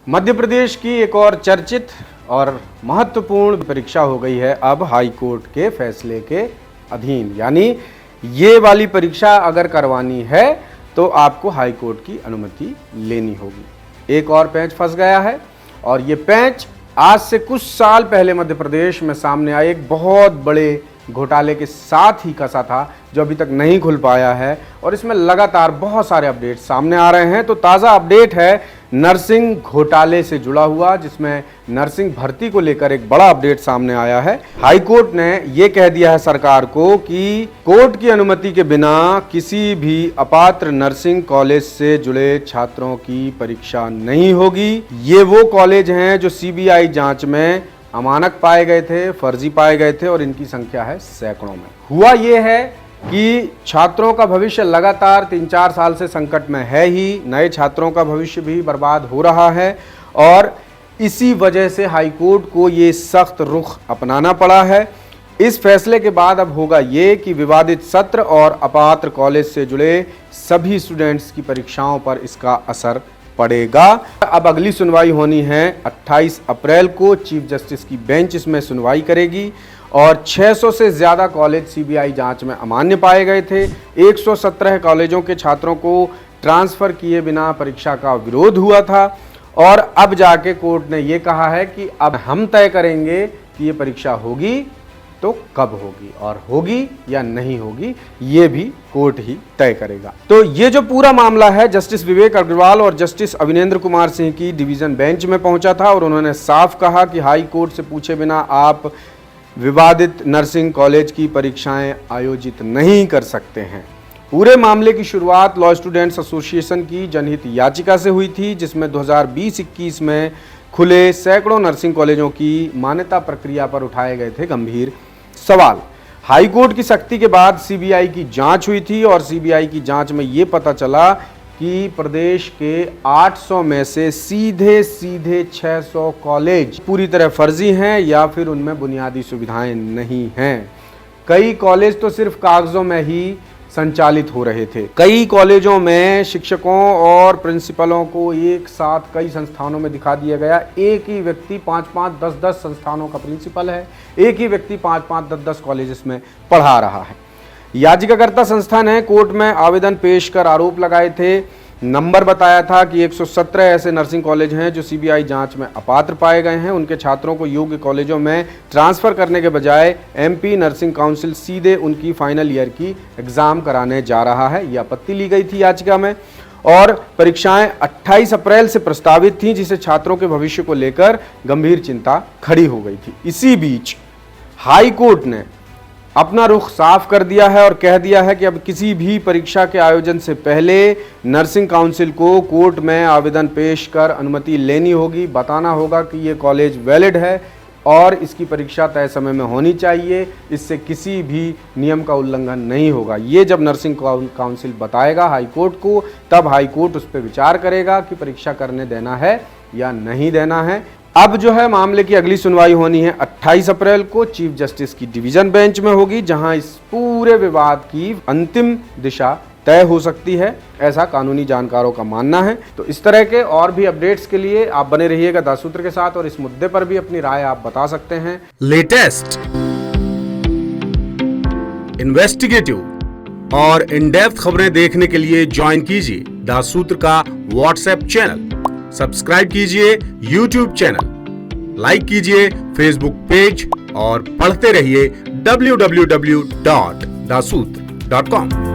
मध्य प्रदेश की एक और चर्चित और महत्वपूर्ण परीक्षा हो गई है अब हाई कोर्ट के फैसले के अधीन। यानी ये वाली परीक्षा अगर करवानी है तो आपको हाई कोर्ट की अनुमति लेनी होगी। एक और पेंच फंस गया है और ये पेंच आज से कुछ साल पहले मध्य प्रदेश में सामने आए एक बहुत बड़े घोटाले के साथ ही कसा था, जो अभी तक नहीं खुल पाया है और इसमें लगातार बहुत सारे अपडेट सामने आ रहे हैं। तो ताज़ा अपडेट है नर्सिंग घोटाले से जुड़ा हुआ, जिसमें नर्सिंग भर्ती को लेकर एक बड़ा अपडेट सामने आया है। हाई कोर्ट ने ये कह दिया है सरकार को कि कोर्ट की अनुमति के बिना किसी भी अपात्र नर्सिंग कॉलेज से जुड़े छात्रों की परीक्षा नहीं होगी। ये वो कॉलेज हैं जो सीबीआई जांच में अमानक पाए गए थे, फर्जी पाए गए थे और इनकी संख्या है सैकड़ों में। हुआ ये है कि छात्रों का भविष्य लगातार 3-4 साल से संकट में है ही, नए छात्रों का भविष्य भी बर्बाद हो रहा है और इसी वजह से हाई कोर्ट को ये सख्त रुख अपनाना पड़ा है। इस फैसले के बाद अब होगा ये कि विवादित सत्र और अपात्र कॉलेज से जुड़े सभी स्टूडेंट्स की परीक्षाओं पर इसका असर पड़ेगा। अब अगली सुनवाई होनी है 28 अप्रैल को। चीफ जस्टिस की बेंच इसमें सुनवाई करेगी और 600 से ज़्यादा कॉलेज सीबीआई जांच में अमान्य पाए गए थे। 117 कॉलेजों के छात्रों को ट्रांसफ़र किए बिना परीक्षा का विरोध हुआ था और अब जाके कोर्ट ने ये कहा है कि अब हम तय करेंगे कि ये परीक्षा होगी तो कब होगी और होगी या नहीं होगी, ये भी कोर्ट ही तय करेगा। तो ये जो पूरा मामला है जस्टिस विवेक अग्रवाल और जस्टिस अविनेंद्र कुमार सिंह की डिवीज़न बेंच में पहुंचा था और उन्होंने साफ कहा कि हाई कोर्ट से पूछे बिना आप विवादित नर्सिंग कॉलेज की परीक्षाएं आयोजित नहीं कर सकते हैं। पूरे मामले की शुरुआत लॉ स्टूडेंट्स एसोसिएशन की जनहित याचिका से हुई थी, जिसमें 2020-21 में खुले सैकड़ों नर्सिंग कॉलेजों की मान्यता प्रक्रिया पर उठाए गए थे गंभीर सवाल। हाई कोर्ट की सख्ती के बाद सीबीआई की जांच हुई थी और सीबीआई की जांच में ये पता चला कि प्रदेश के 800 में से सीधे 600 कॉलेज पूरी तरह फर्जी हैं या फिर उनमें बुनियादी सुविधाएं नहीं हैं। कई कॉलेज तो सिर्फ कागजों में ही संचालित हो रहे थे। कई कॉलेजों में शिक्षकों और प्रिंसिपलों को एक साथ कई संस्थानों में दिखा दिया गया। एक ही व्यक्ति 5-5, 10-10 संस्थानों का प्रिंसिपल है, एक ही व्यक्ति 5-5, 10-10 कॉलेजेस में पढ़ा रहा है। याचिकाकर्ता संस्था ने कोर्ट में आवेदन पेश कर आरोप लगाए थे, नंबर बताया था कि 117 ऐसे नर्सिंग कॉलेज हैं जो सीबीआई जांच में अपात्र पाए गए हैं। उनके छात्रों को योग्य कॉलेजों में ट्रांसफ़र करने के बजाय एमपी नर्सिंग काउंसिल सीधे उनकी फाइनल ईयर की एग्ज़ाम कराने जा रहा है। यह आपत्ति ली गई थी याचिका में और परीक्षाएं 28 अप्रैल से प्रस्तावित थीं, जिसे छात्रों के भविष्य को लेकर गंभीर चिंता खड़ी हो गई थी। इसी बीच हाई कोर्ट ने अपना रुख साफ कर दिया है और कह दिया है कि अब किसी भी परीक्षा के आयोजन से पहले नर्सिंग काउंसिल को कोर्ट में आवेदन पेश कर अनुमति लेनी होगी, बताना होगा कि ये कॉलेज वैलिड है और इसकी परीक्षा तय समय में होनी चाहिए, इससे किसी भी नियम का उल्लंघन नहीं होगा। ये जब नर्सिंग काउंसिल बताएगा हाई कोर्ट को, तब हाई कोर्ट उस पर विचार करेगा कि परीक्षा करने देना है या नहीं देना है। अब जो है मामले की अगली सुनवाई होनी है 28 अप्रैल को। चीफ जस्टिस की डिवीज़न बेंच में होगी, जहां इस पूरे विवाद की अंतिम दिशा तय हो सकती है, ऐसा कानूनी जानकारों का मानना है। तो इस तरह के और भी अपडेट्स के लिए आप बने रहिएगा दासूत्र के साथ और इस मुद्दे पर भी अपनी राय आप बता सकते हैं। लेटेस्ट, इन्वेस्टिगेटिव और इन डेप्थ खबरें देखने के लिए ज्वाइन कीजिए दासूत्र का व्हाट्सएप चैनल, सब्सक्राइब कीजिए यूट्यूब चैनल, लाइक कीजिए फेसबुक पेज और पढ़ते रहिए www.dasutra.com।